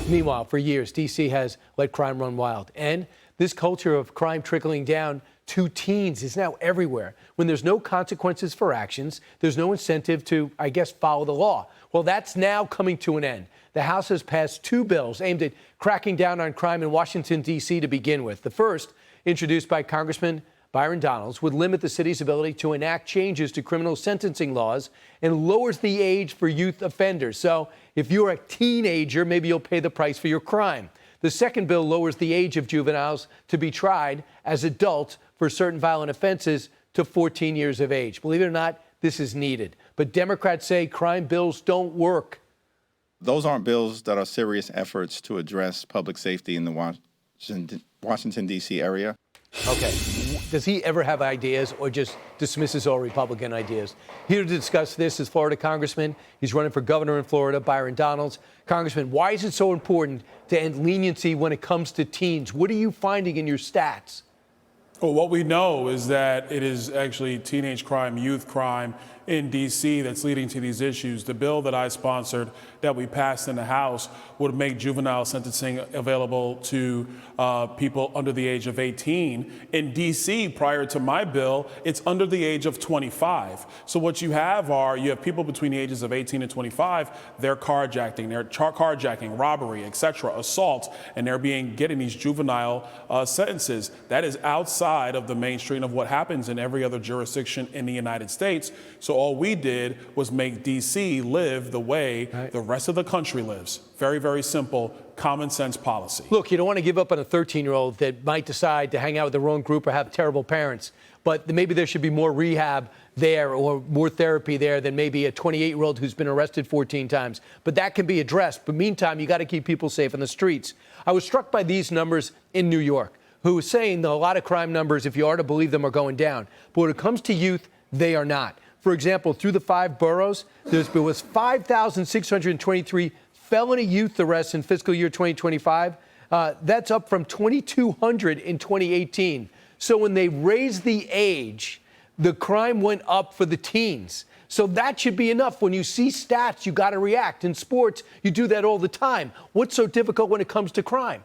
Meanwhile, for years, D.C. has let crime run wild. And this culture of crime trickling down to teens is now everywhere. When there's no consequences for actions, there's no incentive to, I guess, follow the law. Well, that's now coming to an end. The House has passed 2 bills aimed at cracking down on crime in Washington, D.C. to begin with. The first, introduced by Congressman Byron Donalds, would limit the city's ability to enact changes to criminal sentencing laws and lowers the age for youth offenders. So if you're a teenager, maybe you'll pay the price for your crime. The second bill lowers the age of juveniles to be tried as adults for certain violent offenses to 14 years of age. Believe it or not, this is needed. But Democrats say crime bills don't work. Those aren't bills that are serious efforts to address public safety in the Washington, D.C. area. Okay. Does he ever have ideas or just dismisses all Republican ideas? Here to discuss this is Florida Congressman. He's running for governor in Florida, Byron Donalds. Congressman, why is it so important to end leniency when it comes to teens? What are you finding in your stats? Well, what we know is that it is actually teenage crime, youth crime in D.C. that's leading to these issues. The bill that I sponsored that we passed in the House would make juvenile sentencing available to people under the age of 18. In D.C., prior to my bill, it's under the age of 25. So what you have people between the ages of 18 and 25, they're carjacking, robbery, etc., assault, and they're getting these juvenile sentences. That is outside of the mainstream of what happens in every other jurisdiction in the United States. So all we did was make D.C. live the way the rest of the country lives. Very, very simple, common sense policy. Look, you don't want to give up on a 13-year-old that might decide to hang out with the wrong group or have terrible parents. But maybe there should be more rehab there or more therapy there than maybe a 28-year-old who's been arrested 14 times. But that can be addressed. But meantime, you got to keep people safe on the streets. I was struck by these numbers in New York, who was saying that a lot of crime numbers, if you are to believe them, are going down. But when it comes to youth, they are not. For example, through the 5 boroughs, there was 5,623 felony youth arrests in fiscal year 2025. That's up from 2,200 in 2018. So when they raised the age, the crime went up for the teens. So that should be enough. When you see stats, you got to react. In sports, you do that all the time. What's so difficult when it comes to crime?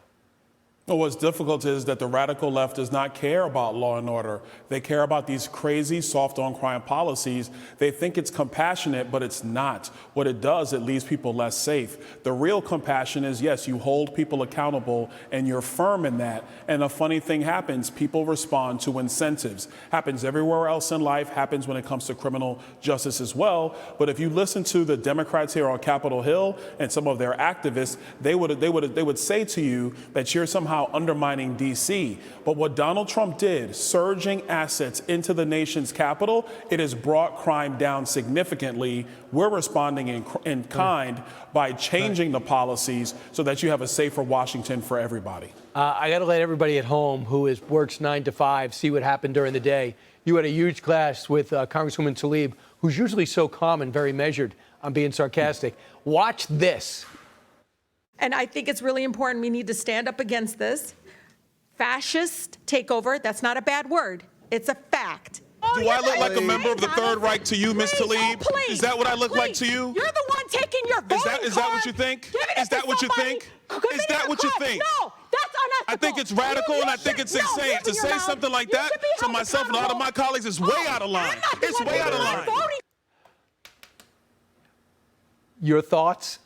Well, what's difficult is that the radical left does not care about law and order. They care about these crazy soft on crime policies. They think it's compassionate, but it's not. What it does, it leaves people less safe. The real compassion is, yes, you hold people accountable and you're firm in that. And a funny thing happens. People respond to incentives. Happens everywhere else in life, happens when it comes to criminal justice as well. But if you listen to the Democrats here on Capitol Hill and some of their activists, they would say to you that you're somehow undermining D.C. But what Donald Trump did, surging assets into the nation's capital, it has brought crime down significantly. We're responding in kind by changing the policies so that you have a safer Washington for everybody. I got to let everybody at home who works 9 to 5 see what happened during the day. You had a huge clash with Congresswoman Tlaib, who's usually so calm and very measured. I'm being sarcastic. Watch this. And I think it's really important. We need to stand up against this fascist takeover. That's not a bad word. It's a fact. Do I look like a member of the Third Reich to you, Ms. Tlaib? Please. Is that what I look like to you? You're the one taking your voting card. Is that what you think? Is that what you think? Is that what you think? No, that's unethical. I think it's radical and I think it's insane. To say something like that to myself and a lot of my colleagues is way out of line. It's way out of line. Your thoughts?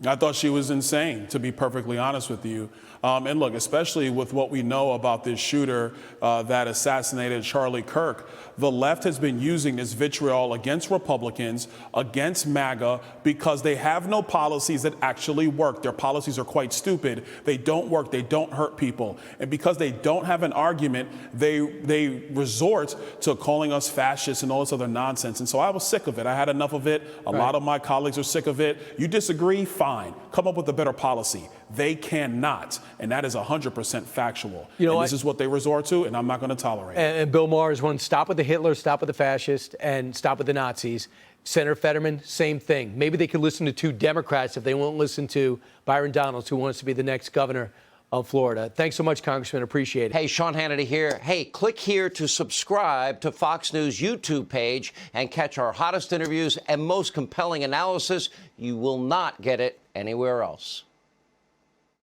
I thought she was insane, to be perfectly honest with you. And look, especially with what we know about this shooter that assassinated Charlie Kirk, the left has been using this vitriol against Republicans, against MAGA, because they have no policies that actually work. Their policies are quite stupid. They don't work. They don't hurt people. And because they don't have an argument, they resort to calling us fascists and all this other nonsense. And so I was sick of it. I had enough of it. A lot of my colleagues are sick of it. You disagree? Fine. Come up with a better policy. They cannot. And that is 100% factual. This is what they resort to, and I'm not going to tolerate it. And Bill Maher is one, stop with the Hitler, stop with the fascists, and stop with the Nazis. Senator Fetterman, same thing. Maybe they could listen to 2 Democrats if they won't listen to Byron Donalds, who wants to be the next governor of Florida. Thanks so much, Congressman. Appreciate it. Hey, Sean Hannity here. Hey, click here to subscribe to Fox News YouTube page and catch our hottest interviews and most compelling analysis. You will not get it anywhere else.